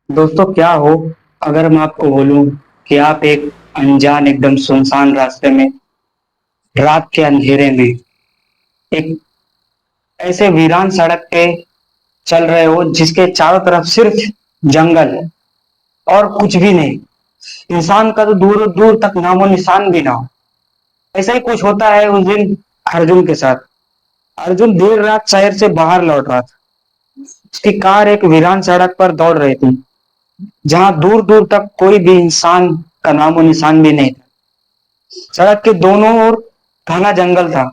दोस्तों क्या हो अगर मैं आपको बोलूं कि आप एक अनजान एकदम सुनसान रास्ते में रात के अंधेरे में एक ऐसे वीरान सड़क पे चल रहे हो जिसके चारों तरफ सिर्फ जंगल और कुछ भी नहीं। इंसान का तो दूर दूर तक नामो निशान भी ना हो। ऐसा ही कुछ होता है उस दिन अर्जुन के साथ। अर्जुन देर रात शहर से बाहर लौट रहा था। उसकी कार एक वीरान सड़क पर दौड़ रही थी जहां दूर दूर तक कोई भी इंसान का नामो निशान भी नहीं था। सड़क के दोनों ओर घना जंगल था।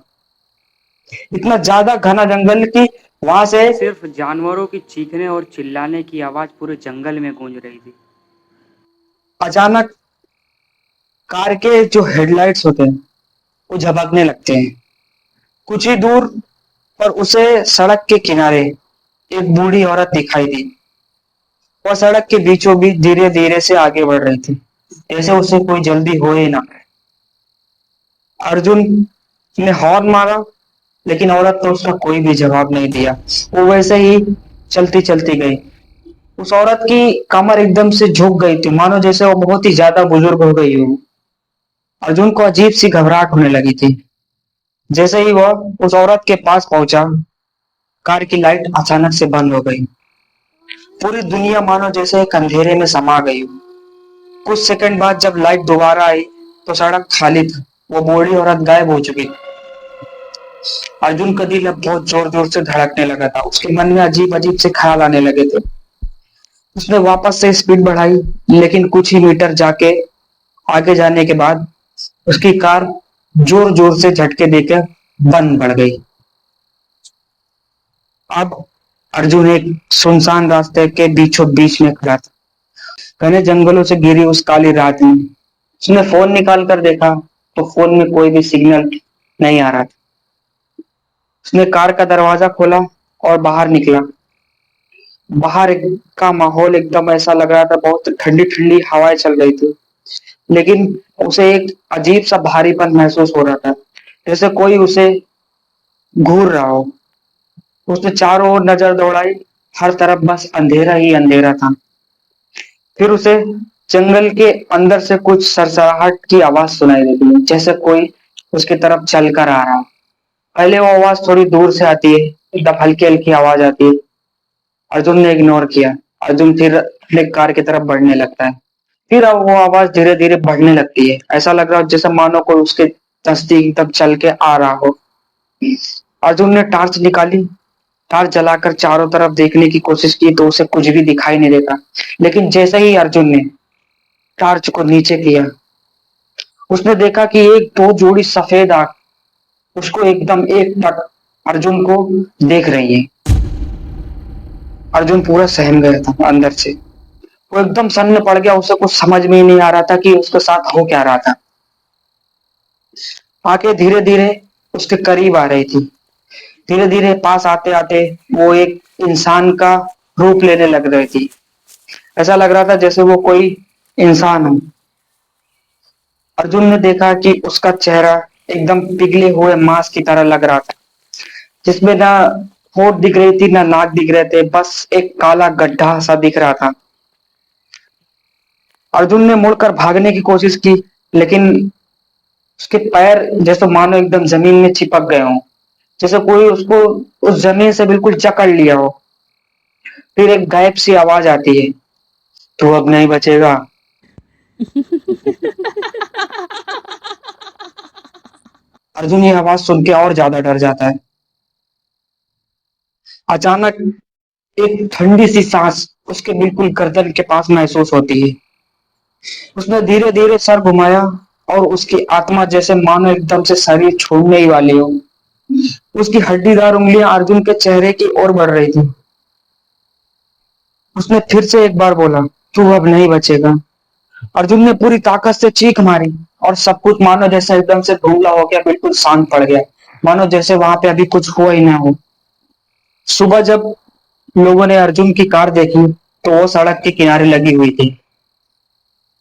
इतना ज्यादा घना जंगल कि वहां से सिर्फ जानवरों की चीखने और चिल्लाने की आवाज पूरे जंगल में गूंज रही थी। अचानक कार के जो हेडलाइट्स होते हैं वो झपकने लगते हैं। कुछ ही दूर पर उसे सड़क के किनारे एक बूढ़ी औरत दिखाई दी। वह सड़क के बीचों बीच धीरे धीरे से आगे बढ़ रही थी, जैसे उसे कोई जल्दी हो ही ना। अर्जुन ने हॉर्न मारा, लेकिन औरत ने उसका कोई भी जवाब नहीं दिया। वो वैसे ही चलती चलती गई। उस औरत की कमर एकदम से झुक गई थी, मानो जैसे वो बहुत ही ज्यादा बुजुर्ग हो गई हो। अर्जुन को अजीब सी घबराहट होने लगी थी। जैसे ही वह उस औरत के पास पहुंचा, कार की लाइट अचानक से बंद हो गई। पूरी दुनिया मानो जैसे एक अंधेरे में समा गई हो। कुछ सेकंड बाद जब लाइट दोबारा आई तो सड़क खाली था। वो बूढ़ी औरत गायब हो चुकी थी। अर्जुन का दिल अब बहुत जोर जोर से धड़कने लगा था। उसके मन में अजीब अजीब से ख्याल आने लगे थे। उसने वापस से स्पीड बढ़ाई, लेकिन कुछ ही मीटर जाके आगे जाने के बाद उसकी कार जोर जोर से झटके देकर बंद पड़ गई। अब अर्जुन एक सुनसान रास्ते के बीचों बीच में खड़ा था, घने जंगलों से घिरी उस काली रात में। उसने फोन निकाल कर देखा तो फोन में कोई भी सिग्नल नहीं आ रहा था। उसने कार का दरवाजा खोला और बाहर निकला। बाहर का माहौल एकदम ऐसा लग रहा था, बहुत ठंडी ठंडी हवाएं चल रही थी। लेकिन उसे एक अजीब सा भारीपन महसूस हो रहा था, जैसे कोई उसे घूर रहा हो। उसने चारों ओर नजर दौड़ाई, हर तरफ बस अंधेरा ही अंधेरा था। फिर उसे जंगल के अंदर से कुछ सरसराहट की आवाज सुनाई देती, जैसे कोई उसकी तरफ चल कर आ रहा। पहले वो आवाज थोड़ी दूर से आती है, एकदम हल्की हल्की आवाज आती है। अर्जुन ने इग्नोर किया। अर्जुन फिर अपने कार की तरफ बढ़ने लगता है। फिर अब वो आवाज धीरे धीरे बढ़ने लगती है। ऐसा लग रहा हो जैसे मानो कोई उसके नजदीक तक चल के आ रहा हो। अर्जुन ने टॉर्च निकाली। टॉर्च जलाकर चारों तरफ देखने की कोशिश की तो उसे कुछ भी दिखाई नहीं देता। लेकिन जैसे ही अर्जुन ने टॉर्च को नीचे किया, उसने देखा कि एक दो जोड़ी सफेद आंख उसको एकदम एक टक अर्जुन को देख रही है। अर्जुन पूरा सहम गया था अंदर से। वो एकदम सन्न पड़ गया। उसे कुछ समझ में ही नहीं आ रहा था कि उसके साथ हो क्या रहा था। आंखें धीरे धीरे उसके करीब आ रही थी। धीरे धीरे पास आते आते वो एक इंसान का रूप लेने लग रही थी। ऐसा लग रहा था जैसे वो कोई इंसान हो। अर्जुन ने देखा कि उसका चेहरा एकदम पिघले हुए मांस की तरह लग रहा था, जिसमें ना होठ दिख रही थी ना नाक दिख रहे थे, बस एक काला गड्ढा सा दिख रहा था। अर्जुन ने मुड़कर भागने की कोशिश की, लेकिन उसके पैर जैसे मानो एकदम जमीन में चिपक गए हों, जैसे कोई उसको उस जमीन से बिल्कुल जकड़ लिया हो। फिर एक गायब सी आवाज आती है, तू अब नहीं बचेगा। अर्जुन ये आवाज सुन के और ज्यादा डर जाता है। अचानक एक ठंडी सी सांस उसके बिल्कुल गर्दन के पास महसूस होती है। उसने धीरे धीरे सर घुमाया और उसकी आत्मा जैसे मानो एकदम से शरीर छोड़ने ही वाली हो। उसकी हड्डीदार उंगलियां अर्जुन के चेहरे की ओर बढ़ रही थी। उसने फिर से एक बार बोला, तू अब नहीं बचेगा। अर्जुन ने पूरी ताकत से चीख मारी और सब कुछ मानो जैसे एकदम से धुंधला हो गया, बिल्कुल शांत पड़ गया, मानो जैसे वहां पे अभी कुछ हुआ ही ना हो। सुबह जब लोगों ने अर्जुन की कार देखी तो वो सड़क के किनारे लगी हुई थी।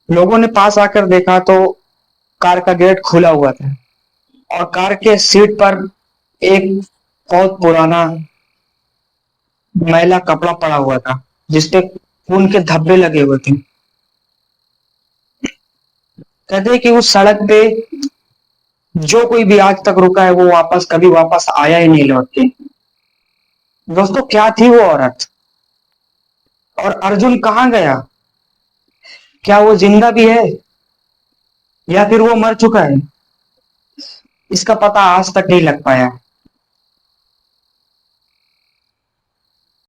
लोगों ने पास आकर देखा तो कार का गेट खुला हुआ था और कार के सीट पर एक बहुत पुराना मैला कपड़ा पड़ा हुआ था, जिसपे खून के धब्बे लगे हुए थे। कहते हैं कि उस सड़क पे जो कोई भी आज तक रुका है वो कभी वापस आया ही नहीं लौट के। दोस्तों, क्या थी वो औरत? और अर्जुन कहाँ गया? क्या वो जिंदा भी है या फिर वो मर चुका है? इसका पता आज तक नहीं लग पाया।